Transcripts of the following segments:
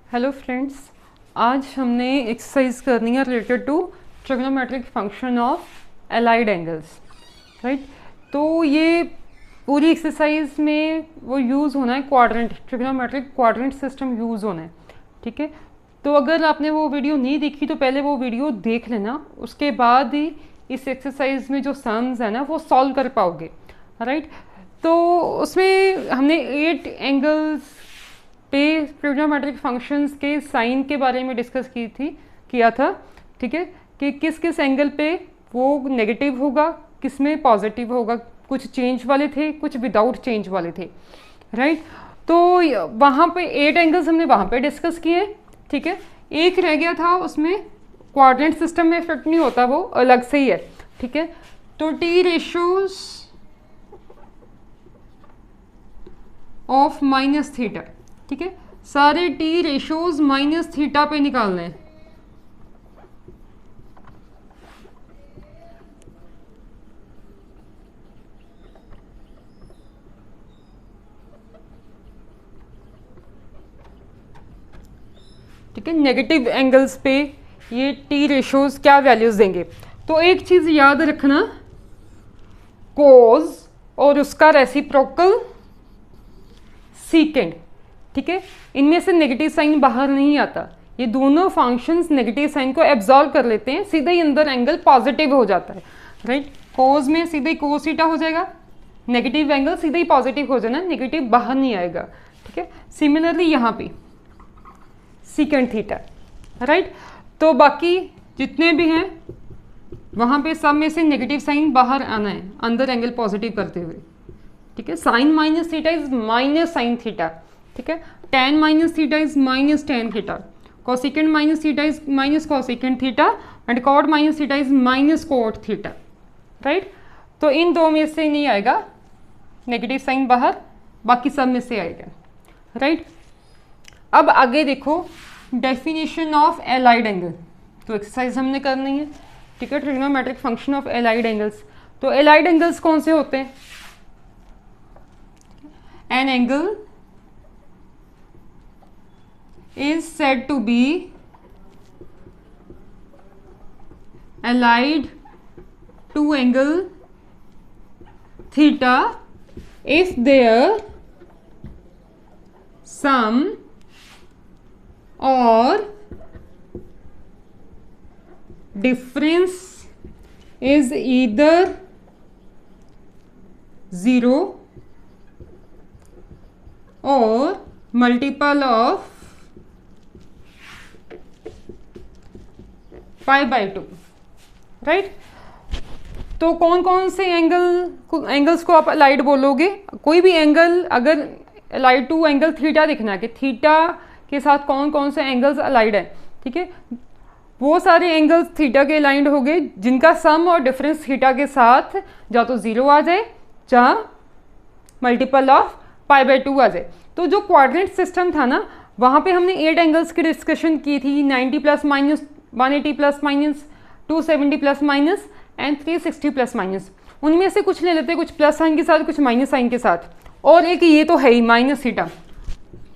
Hello friends, आज हमने exercise करनी है related to trigonometric function of allied angles, right. तो ये पूरी एक्सरसाइज में वो यूज़ होना है quadrant, trigonometric quadrant system use होना है, ठीक है। तो अगर आपने वो वीडियो नहीं देखी तो पहले वो वीडियो देख लेना, उसके बाद ही इस एक्सरसाइज में जो सम्स है ना वो सॉल्व कर पाओगे, राइट। तो उसमें हमने 8 एंगल्स पे ट्रिग्नोमेट्रिक फंक्शंस के साइन के बारे में डिस्कस किया था, ठीक है, कि किस किस एंगल पे वो नेगेटिव होगा, किस में पॉजिटिव होगा। कुछ चेंज वाले थे, कुछ विदाउट चेंज वाले थे, राइट। तो वहाँ पे 8 एंगल्स हमने वहाँ पे डिस्कस किए, ठीक है। एक रह गया था, उसमें क्वाड्रेंट सिस्टम में इफेक्ट नहीं होता, वो अलग से ही है, ठीक है। तो T ratios of minus theta, ठीक है, सारे टी रेशोज माइनस थीटा पे निकालने हैं। ठीक है, नेगेटिव एंगल्स पे ये टी रेशोज क्या वैल्यूज देंगे। तो एक चीज याद रखना, कोज और उसका रेसिप्रोकल सीकेंड, ठीक है, इनमें से नेगेटिव साइन बाहर नहीं आता। ये दोनों फंक्शंस नेगेटिव साइन को एब्जॉर्व कर लेते हैं, सीधे ही अंदर एंगल पॉजिटिव हो जाता है, राइट। कोज में सीधे कोस थीटा हो जाएगा, नेगेटिव एंगल सीधे ही पॉजिटिव हो जाना, नेगेटिव बाहर नहीं आएगा, ठीक है। सिमिलरली यहाँ पे सीकेंड थीटा, राइट। तो बाकी जितने भी हैं वहाँ पे सब में से नेगेटिव साइन बाहर आना है, अंदर एंगल पॉजिटिव करते हुए, ठीक है। Sine minus theta is minus sine theta, ठीक है। Tan minus theta is minus tan theta, cosecant minus theta is minus cosecant theta and cot minus theta is minus cot theta, right. तो इन दो में से नहीं आएगा नेगेटिव साइन बाहर, बाकी सब में से आएगा, राइट। अब आगे देखो डेफिनेशन ऑफ एलाइड एंगल। तो एक्सरसाइज हमने करनी है, ठीक है, trigonometric function of allied angles. तो एलाइड एंगल्स कौन से होते हैं? An angle is said to be allied to angle theta if their sum or difference is either 0 or multiple of pi by 2, right. तो कौन कौन से एंगल्स को आप अलाइड बोलोगे? कोई भी एंगल अगर अलाइड टू एंगल थीटा दिखना है कि थीटा के साथ कौन कौन से एंगल्स अलाइड है, ठीक है, वो सारे एंगल्स थीटा के अलाइंड हो गए जिनका सम और डिफरेंस थीटा के साथ या तो 0 आ जाए या मल्टीपल ऑफ पाई बाई 2 आ जाए। तो जो क्वाड्रेंट सिस्टम था ना, वहाँ पे हमने 8 एंगल्स की डिस्कशन की थी, 90 plus minus, 180 plus minus, 270 plus minus and 360 plus minus. उनमें से कुछ ले लेते हैं, कुछ प्लस साइन के साथ, कुछ माइनस साइन के साथ, और एक ये तो है ही माइनस थीटा।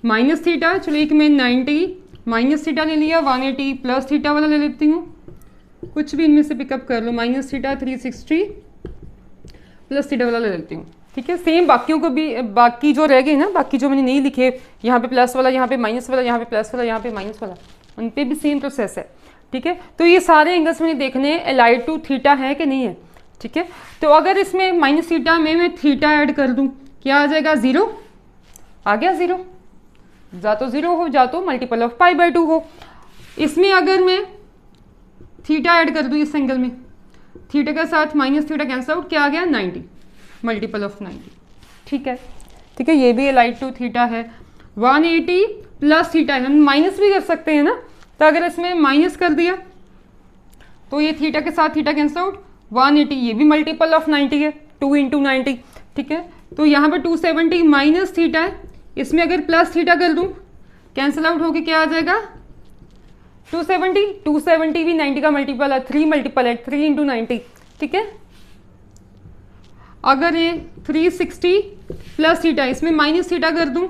माइनस थीटा, चलो एक मैं 90 माइनस थीटा ले लिया, 180 प्लस थीटा वाला ले लेती हूँ, कुछ भी इनमें से पिकअप कर लो, माइनस थीटा 360 प्लस थीटा वाला ले लेती हूँ, ठीक है। सेम बाकियों को भी, बाकी जो रह गए ना, बाकी जो मैंने नहीं लिखे, यहाँ पे प्लस वाला, यहाँ पे माइनस वाला, यहाँ पे प्लस वाला, यहाँ पे माइनस वाला, उन पे भी सेम प्रोसेस है, ठीक है। तो ये सारे एंगल्स मैंने देखने हैं अलाइड टू थीटा है कि नहीं है, ठीक है। तो अगर इसमें माइनस थीटा में मैं थीटा ऐड कर दूं, क्या आ जाएगा? 0 आ गया, 0 जा तो 0 हो, जा तो मल्टीपल ऑफ पाई बाई 2 हो। इसमें अगर मैं थीटा ऐड कर दूं इस एंगल में, थीटा के साथ माइनस थीटा कैंसिल आउट, क्या आ गया? 90 मल्टीपल ऑफ 90, ठीक है, ठीक है। ये भी अलाइड टू थीटा है। 180 प्लस थीटा है, हम माइनस भी कर सकते हैं ना, तो अगर इसमें माइनस कर दिया तो ये थीटा के साथ थीटा कैंसिल आउट, 180 ये भी मल्टीपल ऑफ 90 है, 2 इंटू 90, ठीक है। तो यहाँ पे 270 माइनस थीटा है, इसमें अगर प्लस थीटा कर दूँ कैंसिल आउट होके क्या आ जाएगा? 270 भी 90 का मल्टीपल है, 3 मल्टीपल है, 3 इंटू 90, ठीक है। अगर ये 360 प्लस थीटा, इसमें माइनस थीटा कर दूँ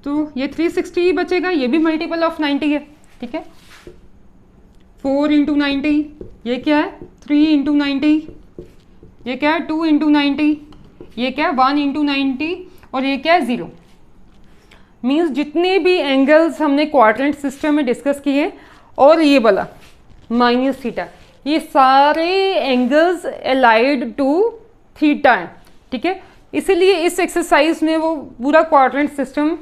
तो ये 360 बचेगा, ये भी मल्टीपल ऑफ 90 है, ठीक है। 4 इंटू 90, ये क्या है 3 इंटू 90, ये क्या है 2 इंटू 90, ये क्या है 1 इंटू 90, और ये क्या है 0। मीन्स जितने भी एंगल्स हमने क्वाड्रेंट सिस्टम में डिस्कस किए और ये वाला माइनस थीटा, ये सारे एंगल्स अलाइड टू थीटा हैं, ठीक है। इसीलिए इस एक्सरसाइज में वो पूरा क्वाड्रेंट सिस्टम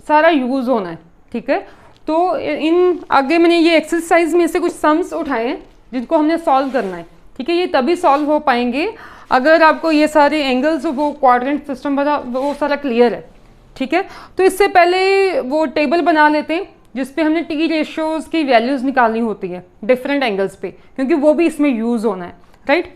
सारा यूज़ होना है, ठीक है। तो इन आगे मैंने ये एक्सरसाइज में से कुछ सम्स उठाए हैं जिनको हमने सॉल्व करना है, ठीक है। ये तभी सॉल्व हो पाएंगे अगर आपको ये सारे एंगल्स वो क्वाड्रेंट सिस्टम वाला वो सारा क्लियर है, ठीक है। तो इससे पहले वो टेबल बना लेते हैं जिसपे हमने टी रेशियोज़ की वैल्यूज़ निकालनी होती है डिफरेंट एंगल्स पे, क्योंकि वो भी इसमें यूज़ होना है, राइट।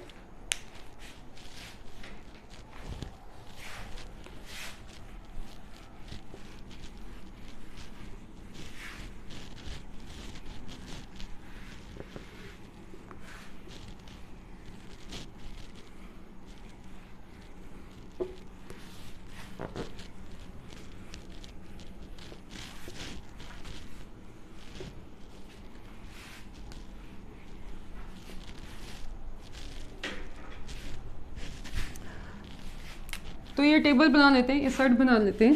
तो ये टेबल बना लेते हैं, इस साइड बना लेते हैं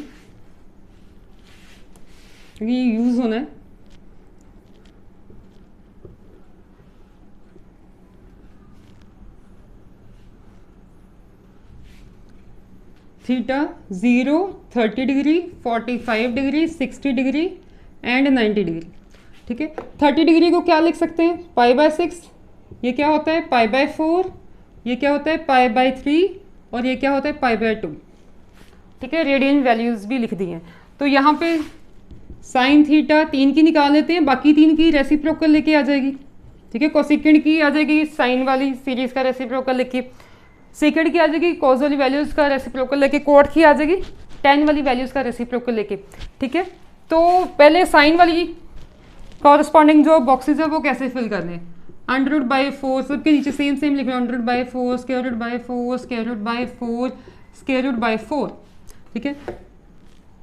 क्योंकि ये यूज़ होना है। Theta 0, 30 degree, 45 degree, 60 degree and 90 degree, ठीक है। 30 डिग्री को क्या लिख सकते हैं π/6, ये क्या होता है π/4, ये क्या होता है π/3 और ये क्या होता है π/2, ठीक है। रेडियन वैल्यूज़ भी लिख दी हैं। तो यहाँ पे साइन थीटा 3 की निकाल लेते हैं, बाकी 3 की रेसिप्रोकल लेके आ जाएगी, ठीक है। कोसेकेंड की आ जाएगी साइन वाली सीरीज़ का रेसिप्रोकल लेके, सेकेंड की आ जाएगी कॉस वाली वैल्यूज़ का रेसिप्रोकल लेके, कोट की आ जाएगी tan वाली वैल्यूज़ का रेसिप्रोकल लेके, ठीक है। तो पहले साइन वाली कॉरस्पॉन्डिंग जो बॉक्सेस है वो कैसे फिल करने हैं, √/4 सबके नीचे सेम सेम लिख रहे हैं, √/4 √/4 √/4 √/4, ठीक है।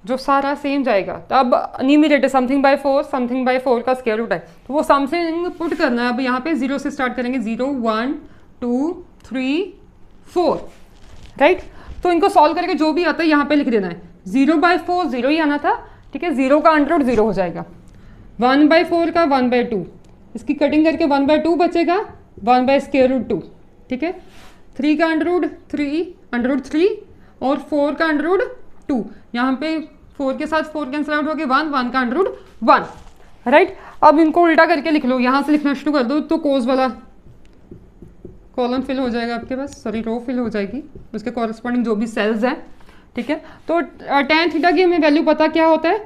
जो सारा सेम जाएगा। तो अब numerator something bye 4 something bye 4 का स्क्वायर रूट है, तो वो समथिंग पुट करना है। अब यहाँ पे 0 से स्टार्ट करेंगे, 0 1 2 3 4, राइट। तो इनको सॉल्व करके जो भी आता है यहाँ पे लिख देना है। 0/4 0 ही आना था, ठीक है। 0 का अंडर 0 हो जाएगा, 1/4 का 1/2, इसकी कटिंग करके 1/2 बचेगा, 1/√2, ठीक है। 3 का √3 और 4 का √2, यहाँ पे 4 के साथ 4 कैंसिल आउट हो गए, 1 का √1, राइट। अब इनको उल्टा करके लिख लो, यहाँ से लिखना शुरू कर दो तो कोस वाला कॉलम फिल हो जाएगा आपके पास, सॉरी रो फिल हो जाएगी, उसके कॉरस्पॉन्डिंग जो भी सेल्स हैं, ठीक है। तो tan थीटा की हमें वैल्यू पता क्या होता है,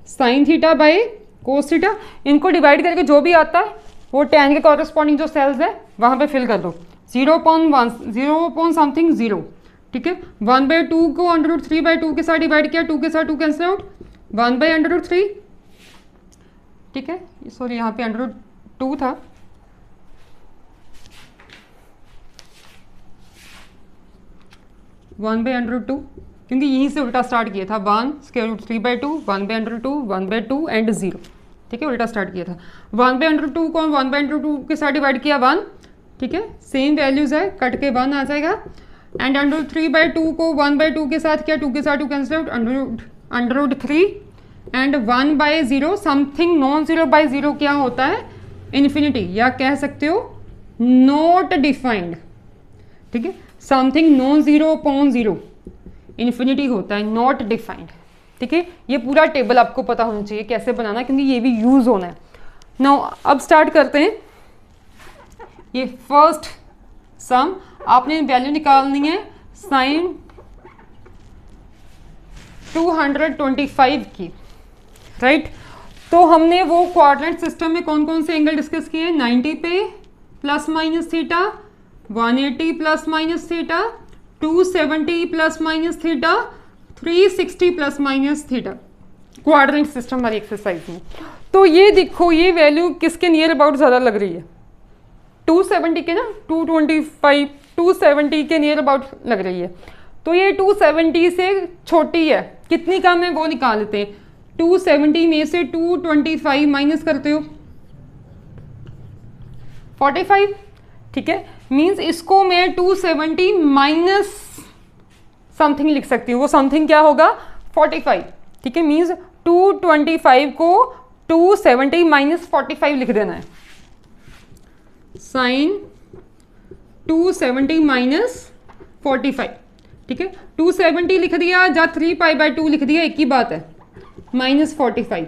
sine theta by cos theta. इनको डिवाइड करके जो भी आता है वो tan के कॉरस्पॉन्डिंग जो सेल्स है वहाँ पे फिल कर दो। 0.1 समथिंग 0, ठीक है। 1/2 को √3/2 के साथ डिवाइड किया, 2 के साथ 2 कैंसिल आउट, 1/√3, ठीक है। सॉरी यहाँ पे √2 था, (1/√2) क्योंकि यहीं से उल्टा स्टार्ट किया था, 1√3/2 1/√2 1/2 एंड 0, ठीक है। उल्टा स्टार्ट किया था, 1/√2 को 1/√2 के साथ डिवाइड किया 1, ठीक है। सेम वैल्यूज है, कट के 1 आ जाएगा। एंड √3/2 को 1/2 के साथ किया, 2 के साथ 2 cancel out, √3 and 1/0 something non 0/0 क्या होता है, इन्फिनिटी, या कह सकते हो नॉट डिफाइंड, ठीक है। समथिंग नॉन 0/0 इन्फिनिटी होता है, नॉट डिफाइंड, ठीक है। ये पूरा टेबल आपको पता होना चाहिए कैसे बनाना है, क्योंकि ये भी यूज होना है। नाउ अब स्टार्ट करते हैं। ये फर्स्ट सम आपने वैल्यू निकालनी है साइन 225 की, राइट। तो हमने वो क्वाड्रेंट सिस्टम में कौन कौन से एंगल डिस्कस किए, 90 पे plus minus theta, 180 plus minus theta, 270 plus minus theta, 360 plus minus theta, quadrant system वाली एक्सरसाइज में। तो ये देखो ये वैल्यू किसके नियर अबाउट ज़्यादा लग रही है, 270 के ना, 270 के नियर अबाउट लग रही है। तो ये 270 से छोटी है, कितनी कम है वो निकाल लेते हैं। 270 में से 225 माइनस करते हो 45, ठीक है। मीन्स इसको मैं 270 माइनस समथिंग लिख सकती हूँ, वो समथिंग क्या होगा 45, ठीक है। मीन्स 225 को 270 माइनस 45 लिख देना है, साइन 270 माइनस 45, ठीक है। 270 लिख दिया या 3π/2 लिख दिया, एक ही बात है, माइनस 45।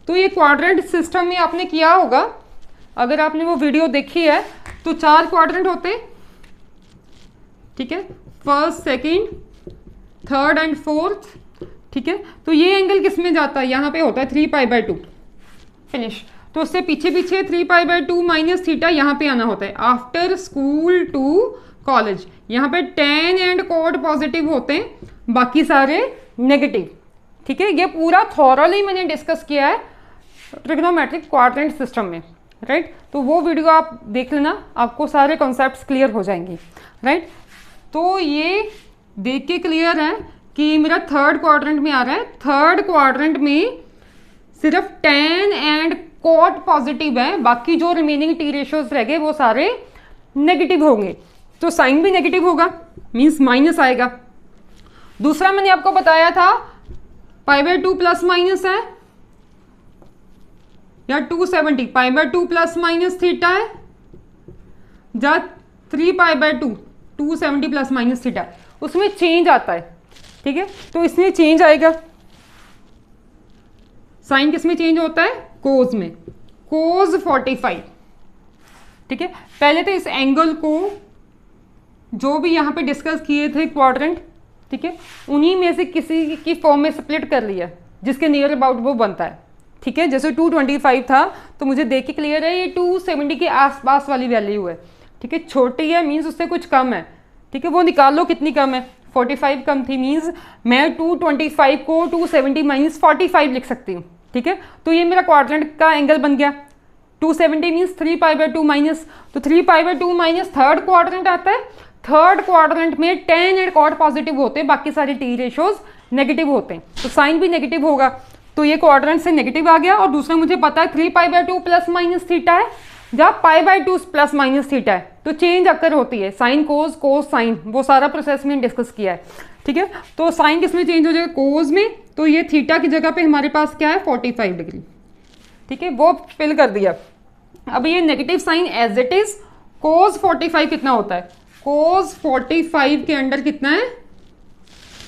तो ये क्वाड्रेंट सिस्टम में आपने किया होगा, अगर आपने वो वीडियो देखी है तो 4 क्वाड्रेंट होते हैं, ठीक है, first, second, third and fourth, ठीक है। तो ये एंगल किस में जाता है, यहाँ पे होता है 3π/2, फिनिश। तो उससे पीछे पीछे 3π/2 माइनस थीटा यहाँ पे आना होता है, आफ्टर स्कूल टू कॉलेज। यहाँ पे tan एंड कोड पॉजिटिव होते हैं, बाकी सारे नेगेटिव, ठीक है। ये पूरा थॉरली मैंने डिस्कस किया है ट्रिग्नोमेट्रिक क्वाड्रेंट सिस्टम में, राइट। तो वो वीडियो आप देख लेना, आपको सारे कॉन्सेप्ट्स क्लियर हो जाएंगे, राइट। तो ये देख के क्लियर है कि मेरा थर्ड क्वाड्रेंट में आ रहा है। थर्ड क्वाड्रेंट में सिर्फ tan एंड कोड पॉजिटिव है, बाकी जो रिमेनिंग टी रेशियोज रह गए वो सारे नेगेटिव होंगे, तो साइन भी नेगेटिव होगा, मीन्स माइनस आएगा। दूसरा मैंने आपको बताया था π/2 प्लस माइनस है, या 270 π/2 प्लस माइनस थीटा है, या 3π/2 270 प्लस माइनस थीटा, उसमें चेंज आता है, ठीक है। तो इसमें चेंज आएगा, साइन किस में चेंज होता है, कोज में, कोज 45, ठीक है। पहले तो इस एंगल को जो भी यहाँ पे डिस्कस किए थे क्वाड्रेंट, ठीक है, उन्हीं में से किसी की फॉर्म में स्प्लिट कर लिया जिसके नियर अबाउट वो बनता है, ठीक है। जैसे 225 था तो मुझे देख के क्लियर है ये 270 के आसपास वाली वैल्यू है, ठीक है। छोटी है मीन्स उससे कुछ कम है, ठीक है। वो निकाल लो कितनी कम है, 45 कम थी, मीन्स मैं 225 को 270 माइनस 45 लिख सकती हूँ, ठीक है। तो ये मेरा क्वाड्रेंट का एंगल बन गया। 270 मीन्स 3π/2 माइनस, तो 3π/2 माइनस थर्ड क्वाड्रेंट आता है। थर्ड क्वाड्रेंट में tan एंड कॉड पॉजिटिव होते हैं, बाकी सारे टी रेशियोज नेगेटिव होते हैं, तो साइन भी नेगेटिव होगा। तो ये क्वाड्रेंट से नेगेटिव आ गया। और दूसरा मुझे पता है 3π/2 प्लस माइनस थीटा है, जहाँ π/2 प्लस माइनस थीटा है, तो चेंज अकर होती है, साइन कोज, कोज साइन, वो सारा प्रोसेस में डिस्कस किया है, ठीक है। तो साइन किस में चेंज हो जाएगा, कोज में। तो ये थीटा की जगह पे हमारे पास क्या है 45 डिग्री, ठीक है, वो फिल कर दिया। अब ये negative sign as it is, cos 45 कितना होता है, कोज 45 के अंडर कितना है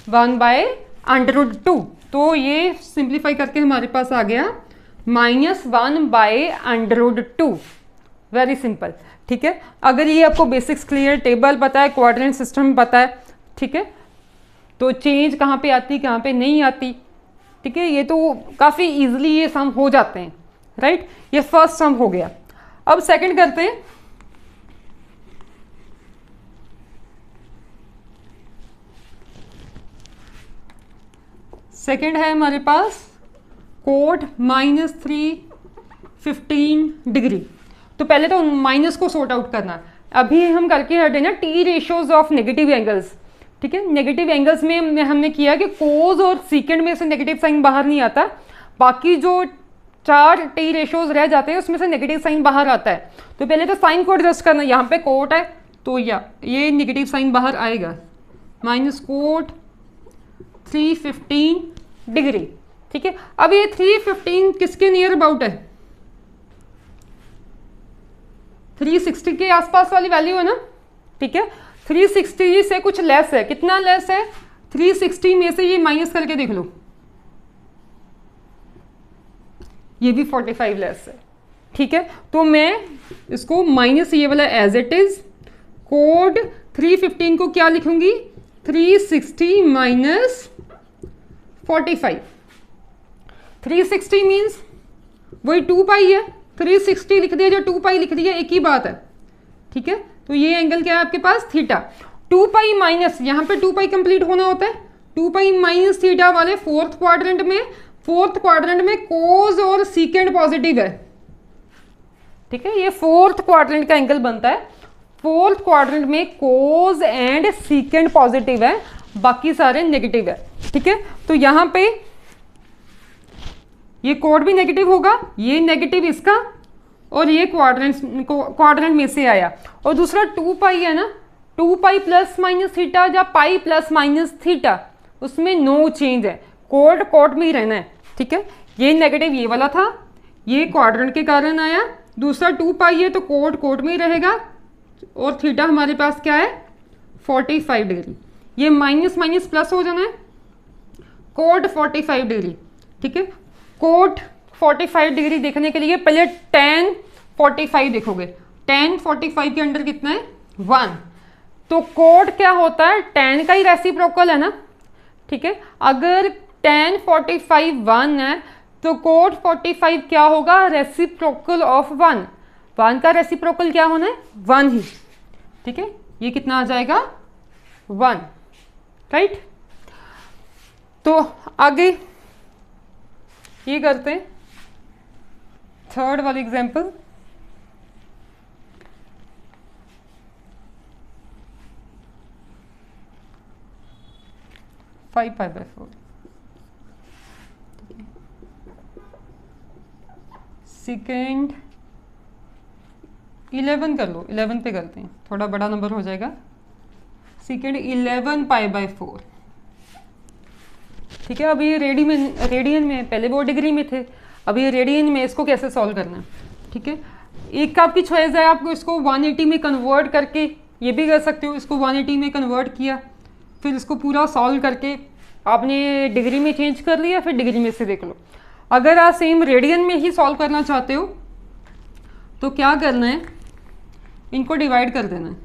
1/√2। तो ये सिंप्लीफाई करके हमारे पास आ गया -1/√2, वेरी सिंपल, ठीक है। अगर ये आपको बेसिक्स क्लियर, टेबल पता है, क्वाड्रेंट सिस्टम पता है, ठीक है, तो चेंज कहाँ पे आती कहाँ पे नहीं आती, ठीक है, ये तो काफ़ी इजीली ये सम हो जाते हैं, राइट। ये फर्स्ट सम हो गया। अब सेकंड करते हैं। सेकंड है हमारे पास कोट -315 डिग्री। तो पहले तो माइनस को सॉर्ट आउट करना, अभी हम करके हटे ना T ratios of negative angles, ठीक है। नेगेटिव एंगल्स में हमने किया कि कोज और सीकेंड में से नेगेटिव साइन बाहर नहीं आता, बाकी जो 4 टी रेशियोज रह जाते हैं उसमें से नेगेटिव साइन बाहर आता है। तो पहले तो साइन को एडजस्ट करना, यहाँ पे कोट है तो ये नेगेटिव साइन बाहर आएगा, माइनस कोट 315 डिग्री, ठीक है। अब ये 315 किसके नियर अबाउट है, 360 के आसपास वाली वैल्यू है ना, ठीक है। 360 से कुछ लेस है, कितना लेस है, 360 में से ये माइनस करके देख लो, ये भी 45 लेस है, ठीक है। तो मैं इसको माइनस ये वाला एज इट इज, कोड 315 को क्या लिखूंगी 360 माइनस 45। 360 मीन्स वही 2π है, 360 लिख दिया जो 2π लिख दिया, एक ही बात है, ठीक है। तो ये एंगल क्या है आपके पास थीटा। 2π माइनस, यहाँ पे 2π कंप्लीट होना होता है, 2π माइनस थीटा वाले फोर्थ क्वाड्रेंट में कोज और सीकेंड पॉजिटिव है, ठीक है। ये फोर्थ क्वाड्रेंट का एंगल बनता है, फोर्थ क्वाड्रेंट में कोज एंड सीकेंड पॉजिटिव है, बाकी सारे नेगेटिव है। ठीक है, तो यहाँ पे ये कोड भी नेगेटिव होगा, ये नेगेटिव इसका, और ये क्वाड्रेंट में से आया। और दूसरा 2 पाई है ना, 2 पाई प्लस माइनस थीटा या पाई प्लस माइनस थीटा, उसमें नो चेंज है, कोड में ही रहना है। ठीक है, ये नेगेटिव ये वाला था, ये क्वाड्रेंट के कारण आया। दूसरा 2 पाई है तो कोड में ही रहेगा, और थीटा हमारे पास क्या है 45 डिग्री। ये माइनस माइनस प्लस हो जाना है, कोड 45 डिग्री। ठीक है, कोड 45 डिग्री देखने के लिए पहले tan 45 देखोगे। tan 45 के अंडर कितना है 1, तो कोड क्या होता है tan का ही रेसिप्रोकल है ना। ठीक है, अगर tan 45 1 है तो कोड 45 क्या होगा, रेसिप्रोकल ऑफ 1। 1 का रेसिप्रोकल क्या होना है 1 ही। ठीक है, ये कितना आ जाएगा 1, राइट। तो आगे ये करते हैं थर्ड वाली example. Five pi by 4। Second 11 कर लो, 11 पे करते हैं, थोड़ा बड़ा नंबर हो जाएगा। Second 11 pi by 4। ठीक है, अभी ये रेडियन में, पहले वो डिग्री में थे, अभी ये रेडियन में, इसको कैसे सॉल्व करना है। ठीक है, एक आपकी चॉइस है, आपको इसको 180 में कन्वर्ट करके ये भी कर सकते हो। इसको 180 में कन्वर्ट किया, फिर इसको पूरा सॉल्व करके आपने डिग्री में चेंज कर लिया, फिर डिग्री में से देख लो। अगर आप सेम रेडियन में ही सॉल्व करना चाहते हो तो क्या करना है, इनको डिवाइड कर देना है।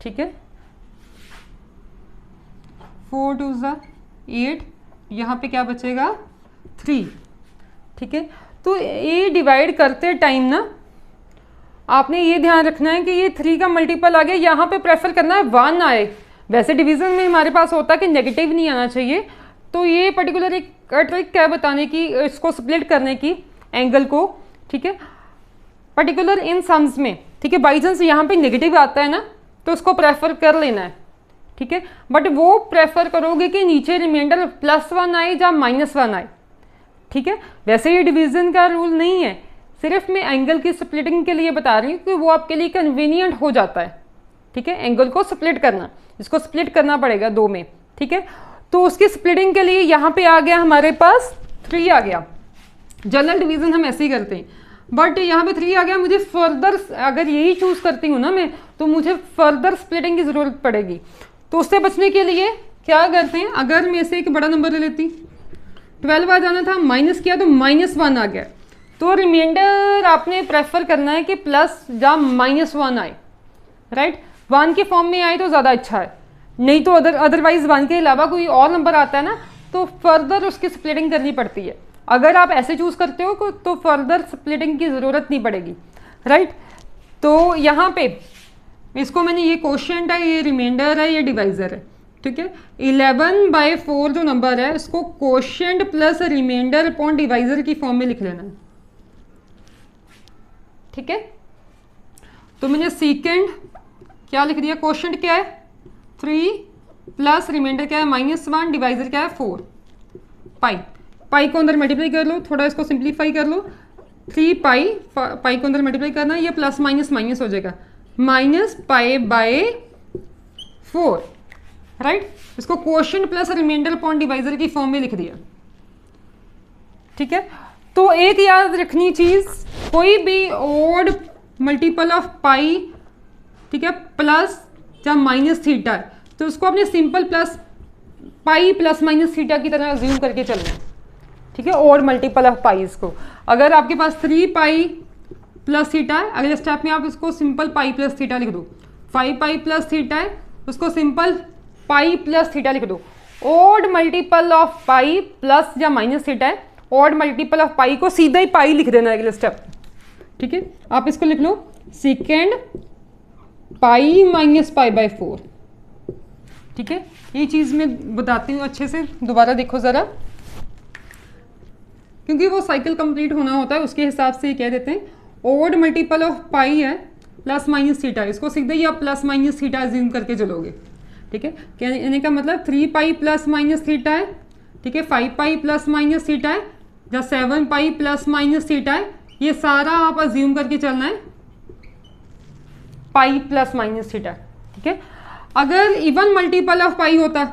ठीक है, 4 2 8, यहाँ पे क्या बचेगा 3। ठीक है, तो ये डिवाइड करते टाइम ना आपने ये ध्यान रखना है कि ये 3 का मल्टीपल आ गया, यहाँ पे प्रेफर करना है 1 आए। वैसे डिवीजन में हमारे पास होता है कि नेगेटिव नहीं आना चाहिए, तो ये पर्टिकुलर एक ट्रिक क्या बताने की, इसको स्प्लिट करने की एंगल को। ठीक है, पर्टिकुलर इन सम्स में। ठीक है, बाई चांस यहाँ पे नेगेटिव आता है ना तो उसको प्रेफर कर लेना है। ठीक है, बट वो प्रेफर करोगे कि नीचे रिमाइंडर +1 आए या -1 आए। ठीक है, वैसे ये डिवीजन का रूल नहीं है, सिर्फ मैं एंगल की स्प्लिटिंग के लिए बता रही हूँ कि वो आपके लिए कन्वीनियंट हो जाता है। ठीक है, एंगल को स्प्लिट करना, इसको स्प्लिट करना पड़ेगा 2 में। ठीक है, तो उसकी स्प्लिटिंग के लिए यहाँ पे आ गया हमारे पास 3 आ गया। जनरल डिवीजन हम ऐसे ही करते हैं, बट यहाँ पे 3 आ गया। मुझे फर्दर अगर यही चूज करती हूँ ना मैं, तो मुझे फर्दर स्प्लिटिंग की ज़रूरत पड़ेगी। तो उससे बचने के लिए क्या करते हैं, अगर मैं से एक बड़ा नंबर ले लेती, 12 आ जाना था, माइनस किया तो -1 आ गया। तो रिमाइंडर आपने प्रेफर करना है कि प्लस या -1 आए, राइट। 1 के फॉर्म में आए तो ज़्यादा अच्छा है, नहीं तो अदरवाइज 1 के अलावा कोई और नंबर आता है ना तो फर्दर उसकी स्प्लिटिंग करनी पड़ती है। अगर आप ऐसे चूज करते हो तो फर्दर स्प्लिटिंग की ज़रूरत नहीं पड़ेगी, राइट। तो यहाँ पे इसको मैंने, ये क्वोशिएंट है, ये रिमाइंडर है, ये डिवाइजर है। ठीक है, 11/4 जो नंबर है इसको quotient plus remainder upon divisor की फॉर्म में लिख लेना है। ठीक है, तो मैंने सेकेंड क्या लिख दिया, क्वोशिएंट क्या है 3 प्लस रिमाइंडर क्या है -1, डिवाइजर क्या है 4। पाई को अंदर मल्टीप्लाई कर लो, थोड़ा इसको सिंप्लीफाई कर लो। 3 पाई को अंदर मल्टीप्लाई करना, ये प्लस माइनस माइनस हो जाएगा, -π/4, राइट। इसको quotient plus remainder upon divisor की फॉर्म में लिख दिया। ठीक है, तो एक याद रखनी चीज, कोई भी ओड मल्टीपल ऑफ पाई, ठीक है, प्लस या माइनस थीटा है तो उसको अपने simple plus pi plus minus theta की तरह अज्यूम करके चलना है। ठीक है, ओड मल्टीपल ऑफ पाई इसको, अगर आपके पास 3 पाई प्लस थीटा है, अगले स्टेप में आप इसको सिंपल पाई प्लस थीटा लिख दो। 5 पाई प्लस थीटा है, उसको सिंपल पाई प्लस थीटा लिख दो। Odd multiple of pi plus या माइनस थीटा है, ओड मल्टीपल ऑफ पाई को सीधा ही पाई लिख देना है अगले स्टेप। ठीक है, आप इसको लिख लो सेकेंड पाई -π/4। ठीक है, ये चीज़ मैं बताती हूँ अच्छे से, दोबारा देखो ज़रा, क्योंकि वो साइकिल कंप्लीट होना होता है उसके हिसाब से ये कह देते हैं। ओड मल्टीपल ऑफ पाई है, प्लस माइनस थीटा, इसको सीधे ही आप प्लस माइनस थीटा अज्यूम करके चलोगे, ठीक है। कहने का मतलब 3 पाई प्लस माइनस थीटा है, ठीक है, 5 पाई प्लस माइनस थीटा है, या 7 पाई प्लस माइनस थीटा है, ये सारा आप अज्यूम करके चलना है पाई प्लस माइनस थीटा, ठीक है। अगर इवन मल्टीपल ऑफ पाई होता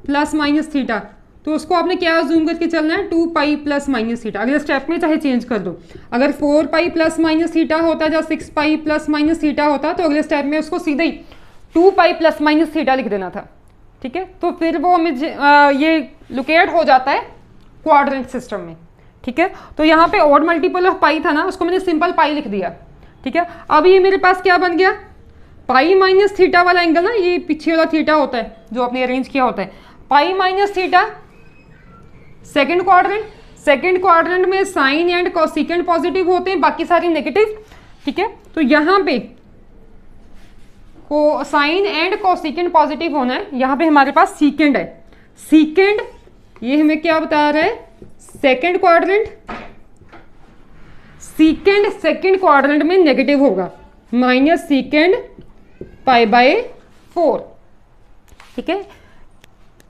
प्लस माइनस थीटा, तो उसको आपने क्या अज्यूम करके चलना है 2 पाई प्लस माइनस थीटा। अगले स्टेप में चाहे चेंज कर दो, अगर 4 पाई प्लस माइनस थीटा होता या 6 पाई प्लस माइनस थीटा होता तो अगले स्टेप में उसको सीधे ही 2 पाई प्लस माइनस थीटा लिख देना था, ठीक है। तो फिर वो हमें ये लोकेट हो जाता है क्वाड्रेंट सिस्टम में, ठीक है। तो यहाँ पे ऑड मल्टीपल ऑफ पाई था ना, उसको मैंने सिंपल पाई लिख दिया, ठीक है। अब ये मेरे पास क्या बन गया, पाई माइनस थीटा वाला एंगल ना, ये पीछे वाला थीटा होता है जो आपने अरेंज किया होता है, pi minus theta second quadrant, second quadrant में साइन एंड कोसेकेंट पॉजिटिव होते हैं, बाकी सारे नेगेटिव, ठीक है। तो यहाँ पे को साइन एंड कोसेकेंट पॉजिटिव होना है, यहाँ पे हमारे पास सीकेंड है, सीकेंड ये हमें क्या बता रहा है, सेकेंड क्वाड्रेंट, सीकेंड सेकेंड क्वाड्रेंट में नेगेटिव होगा, माइनस सीकेंड पाई बाय 4, ठीक है।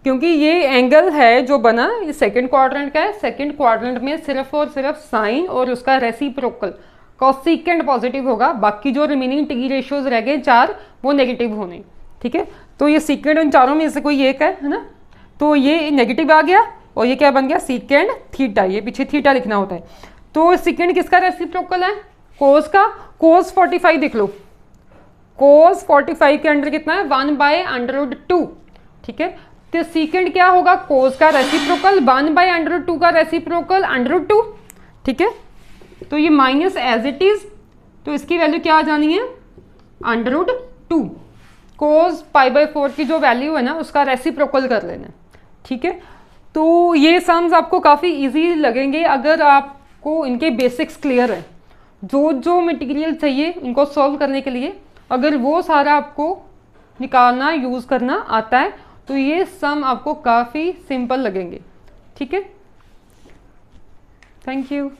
क्योंकि ये एंगल है जो बना ये सेकेंड क्वाड्रेंट का है, सेकेंड क्वाड्रेंट में सिर्फ और सिर्फ साइन और उसका रेसिप्रोकल कोसेकेंट पॉजिटिव होगा, बाकी जो रिमेनिंग टी रेशियोज रह गए 4 वो नेगेटिव होने, ठीक है। तो ये सीकेंड इन चारों में से कोई एक है ना, तो ये नेगेटिव आ गया और ये क्या बन गया सीकेंड थीटा, ये पीछे थीटा लिखना होता है। तो सीकेंड किसका रेसिप्रोकल है, कोस का, कोस 45 देख लो, कोस 45 के अंडर कितना है 1/√2, ठीक है। तो सीकेंड क्या होगा, कोस का रेसिप्रोकल 1/√2 का रेसिप्रोकल √2, ठीक है। तो ये माइनस एज इट इज, तो इसकी वैल्यू क्या आ जानी है √2, कोस π/4 की जो वैल्यू है ना उसका रेसिप्रोकल कर लेना, ठीक है। तो ये सम्स आपको काफ़ी इजी लगेंगे अगर आपको इनके बेसिक्स क्लियर है, जो जो मटेरियल चाहिए इनको सॉल्व करने के लिए, अगर वो सारा आपको निकालना यूज़ करना आता है तो ये सम आपको काफ़ी सिंपल लगेंगे, ठीक है। Thank you.